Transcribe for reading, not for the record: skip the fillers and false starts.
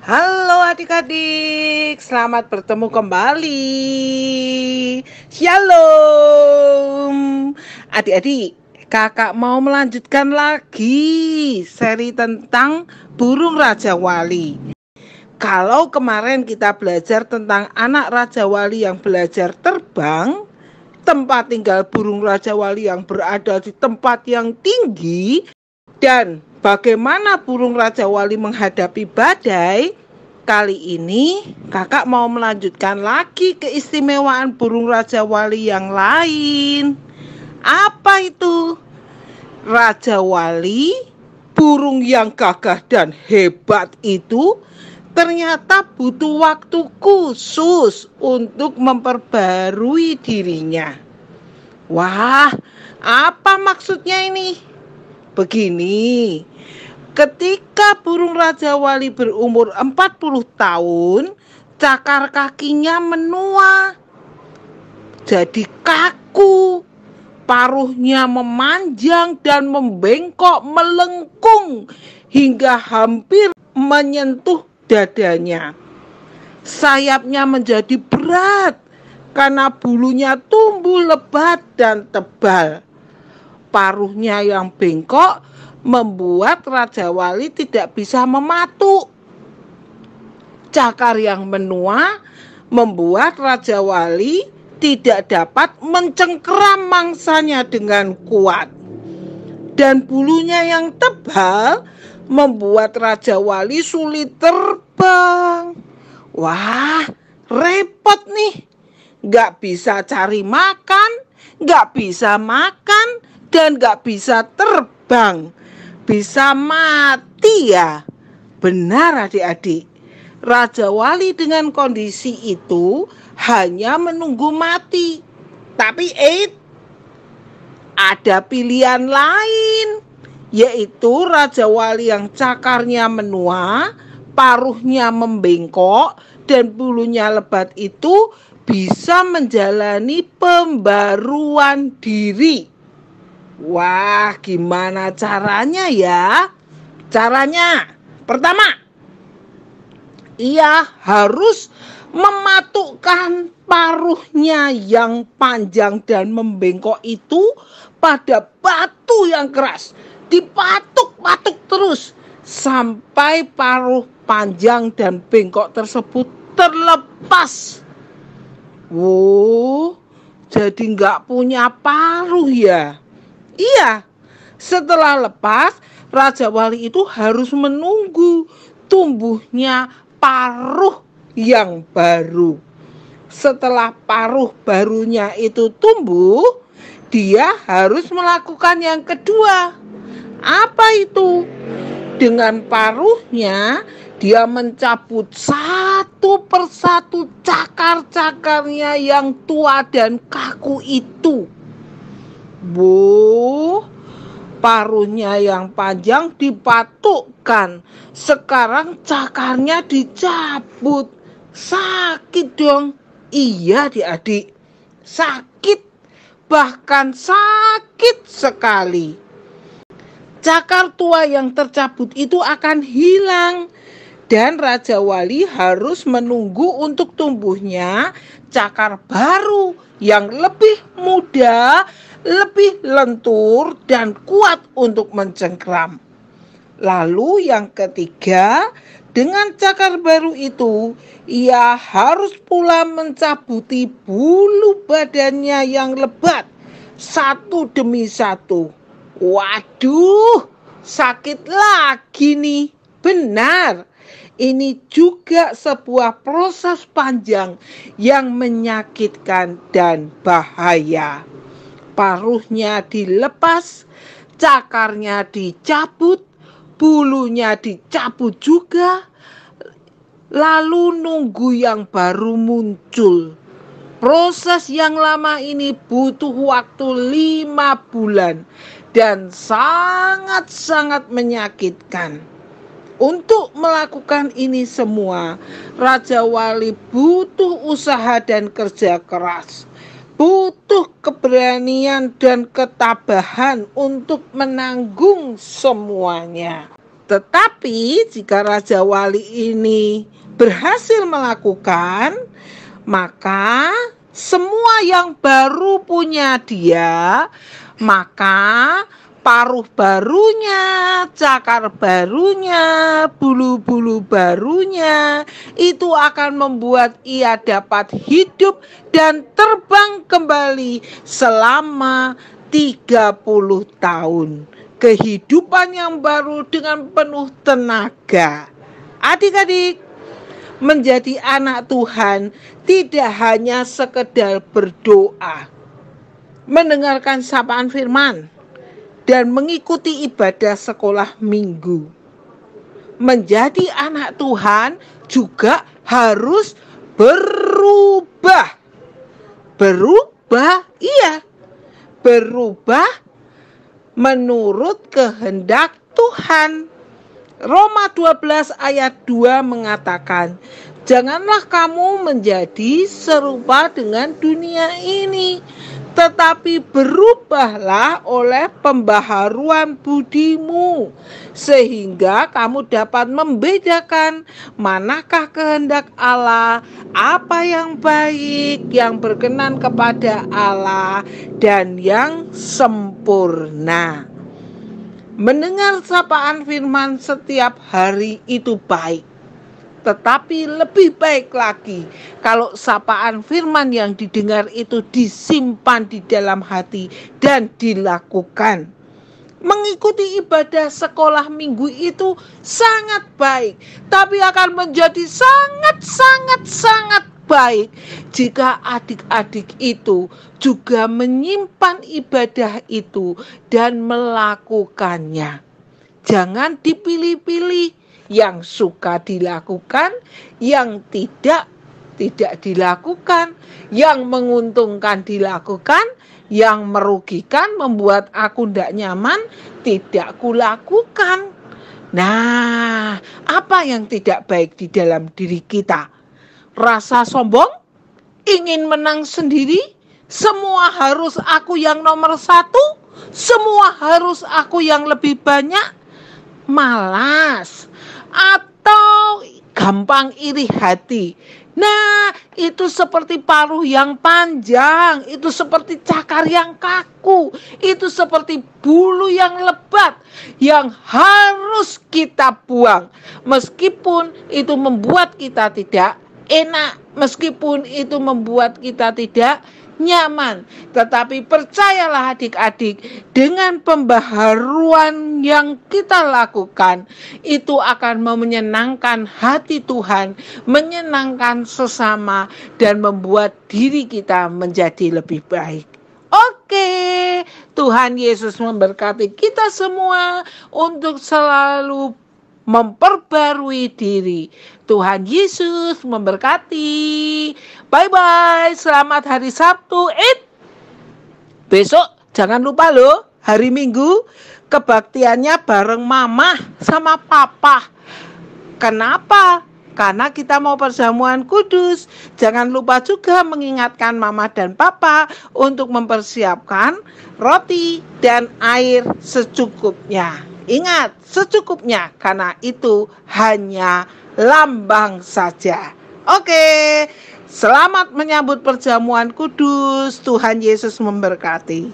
Halo adik-adik, selamat bertemu kembali. Shalom. Adik-adik, kakak mau melanjutkan lagi seri tentang burung Raja Wali. Kalau kemarin kita belajar tentang anak Raja Wali yang belajar terbang, tempat tinggal burung Raja Wali yang berada di tempat yang tinggi, dan bagaimana burung Raja Wali menghadapi badai, kali ini kakak mau melanjutkan lagi keistimewaan burung Raja Wali yang lain. Apa itu? Raja Wali, burung yang gagah dan hebat itu ternyata butuh waktu khusus untuk memperbarui dirinya. Wah, apa maksudnya ini? Begini, ketika burung Raja Wali berumur 40 tahun, cakar kakinya menua, jadi kaku, paruhnya memanjang dan membengkok melengkung hingga hampir menyentuh dadanya. Sayapnya menjadi berat karena bulunya tumbuh lebat dan tebal. Paruhnya yang bengkok membuat Raja Wali tidak bisa mematuk. Cakar yang menua membuat Raja Wali tidak dapat mencengkeram mangsanya dengan kuat. Dan bulunya yang tebal membuat Raja Wali sulit terbang. Wah, repot nih. Gak bisa cari makan, gak bisa makan, dan gak bisa terbang. Bisa mati ya. Benar adik-adik. Raja Wali dengan kondisi itu hanya menunggu mati. Tapi ada pilihan lain, yaitu Raja Wali yang cakarnya menua, paruhnya membengkok, dan bulunya lebat itu bisa menjalani pembaruan diri. Wah, gimana caranya ya? Caranya, pertama, ia harus mematukkan paruhnya yang panjang dan membengkok itu pada batu yang keras. Dipatuk-patuk terus sampai paruh panjang dan bengkok tersebut terlepas. Wow, jadi nggak punya paruh ya? Iya, setelah lepas, Raja Wali itu harus menunggu tumbuhnya paruh yang baru. Setelah paruh barunya itu tumbuh, dia harus melakukan yang kedua. Apa itu? Dengan paruhnya, dia mencabut satu persatu cakar-cakarnya yang tua dan kaku itu. Paruhnya yang panjang dipatukkan. Sekarang cakarnya dicabut. Sakit dong. Iya adik-adik, sakit. Bahkan sakit sekali. Cakar tua yang tercabut itu akan hilang. Dan Raja Wali harus menunggu untuk tumbuhnya cakar baru yang lebih muda, lebih lentur dan kuat untuk mencengkeram. Lalu yang ketiga, dengan cakar baru itu, ia harus pula mencabuti bulu badannya yang lebat satu demi satu. Waduh, sakit lagi nih. Benar. Ini juga sebuah proses panjang yang menyakitkan dan bahaya. Paruhnya dilepas, cakarnya dicabut, bulunya dicabut juga, lalu nunggu yang baru muncul. Proses yang lama ini butuh waktu 5 bulan dan sangat-sangat menyakitkan. Untuk melakukan ini semua, Raja Wali butuh usaha dan kerja keras. Butuh keberanian dan ketabahan untuk menanggung semuanya. Tetapi jika Raja Wali ini berhasil melakukan, maka semua yang baru punya dia, maka paruh barunya, cakar barunya, bulu-bulu barunya, itu akan membuat ia dapat hidup dan terbang kembali selama 30 tahun. Kehidupan yang baru dengan penuh tenaga. Adik-adik, menjadi anak Tuhan tidak hanya sekedar berdoa, mendengarkan sapaan firman, dan mengikuti ibadah sekolah minggu. Menjadi anak Tuhan juga harus berubah. Berubah, iya. Berubah menurut kehendak Tuhan. Roma 12 ayat 2 mengatakan, janganlah kamu menjadi serupa dengan dunia ini, tetapi berubahlah oleh pembaharuan budimu, sehingga kamu dapat membedakan manakah kehendak Allah, apa yang baik, yang berkenan kepada Allah, dan yang sempurna. Mendengar sapaan firman setiap hari itu baik. Tetapi lebih baik lagi kalau sapaan firman yang didengar itu disimpan di dalam hati dan dilakukan. Mengikuti ibadah sekolah minggu itu sangat baik, tapi akan menjadi sangat baik jika adik-adik itu juga menyimpan ibadah itu dan melakukannya. Jangan dipilih-pilih, yang suka dilakukan, yang tidak dilakukan, yang menguntungkan dilakukan, yang merugikan, membuat aku tidak nyaman, tidak kulakukan. Nah, apa yang tidak baik di dalam diri kita? Rasa sombong, ingin menang sendiri, semua harus aku yang nomor 1, semua harus aku yang lebih banyak, malas, atau gampang iri hati. Nah, itu seperti paruh yang panjang, itu seperti cakar yang kaku, itu seperti bulu yang lebat yang harus kita buang. Meskipun itu membuat kita tidak enak, meskipun itu membuat kita tidak nyaman, tetapi percayalah adik-adik, dengan pembaharuan yang kita lakukan itu akan menyenangkan hati Tuhan, menyenangkan sesama, dan membuat diri kita menjadi lebih baik. Oke, Tuhan Yesus memberkati kita semua untuk selalu memperbarui diri. Tuhan Yesus memberkati. Bye-bye. Selamat hari Sabtu. Besok jangan lupa loh, hari Minggu kebaktiannya bareng mama sama papa. Kenapa? Karena kita mau perjamuan kudus. Jangan lupa juga mengingatkan mama dan papa untuk mempersiapkan roti dan air secukupnya. Ingat, secukupnya, karena itu hanya lambang saja. Oke, selamat menyambut perjamuan kudus. Tuhan Yesus memberkati.